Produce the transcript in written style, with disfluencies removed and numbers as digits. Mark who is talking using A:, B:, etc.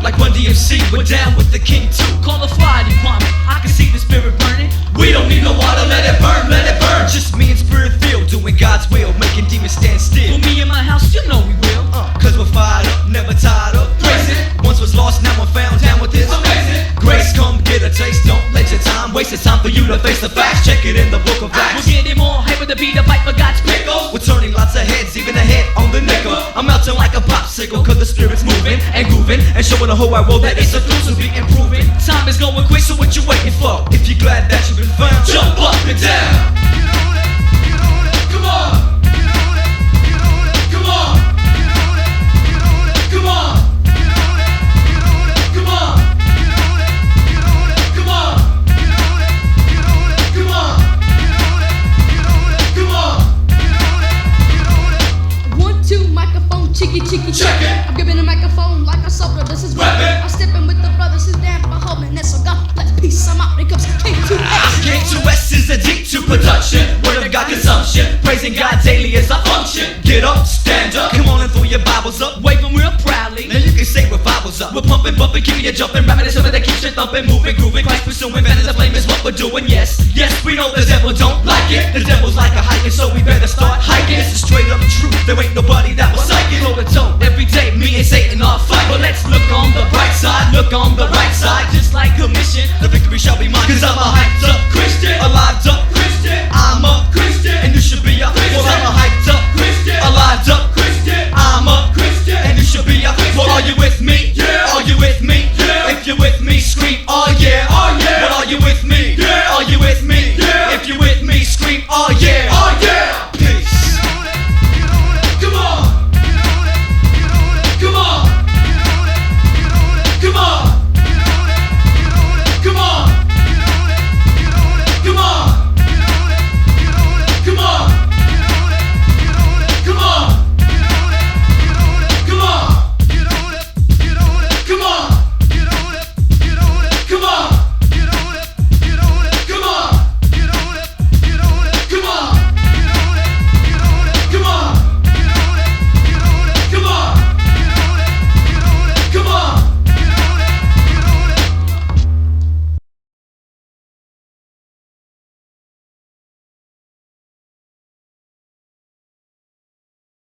A: like Run DMC, we're down with the king too.
B: Call the fire department, I can see the spirit burning.
A: We don't need no water, let it burn, let it burn. Just me and Spirit filled, doing God's will, making demons stand still.
B: For me in my house, you know we will.
A: Cause we're fired up, never tired of praising. Once was lost, now I'm found, down with this amazing grace. Come get a taste, don't let your time waste. It's time for you to face the facts, check it in the book of Acts.
B: We're getting more hyper to beat the pipe for God's pickle.
A: We're turning lots of heads, even a head on the nickel. I'm melting like a popsicle, cause the spirit's moving and grooving, and showing the whole wide world that it's exclusively improving.
B: Time is going quick,
A: So what you waiting for? If you're glad that you've been found, jump up and down. Come on. Come on. Come on. Come on. Come on. Come on. Come on.
C: 1, 2, microphone, cheeky.
A: Check it.
C: I'm giving the microphone like a soldier. This is
A: Rap it.
C: I'm stepping with the brothers. Is down for holiness. So God bless peace. I'm out. Here comes K2S.
A: K2S is a D2 production, word of God consumption, praising God daily as I function. Get up, stand up, come on and throw your Bibles up,
B: wave them real proudly.
A: now you can say revivals up. We're pumping, bumping, keeping you jumping, rapping is something that keeps you thumping, moving, grooving, Christ pursuing, better the flame is what we're doing. Yes, we know the devil don't like it. The devil's like a hiking, so we better start hiking. This is straight up truth, there ain't nobody that was psychic.
B: Toe to toe, every day, me and Satan are fighting.
A: But let's look on the bright side, look on the right side.
B: Just like a mission,
A: The victory shall be mine, cause I'm a hyped up Christian, a lived up Christian, I'm a Christian, and you should be a Christian. Well, I'm a hyped up Christian, a lived up Christian, I'm a Christian, and you should be a Christian. Well, are you with me? Yeah. Are you with me? Yeah. If you're with me,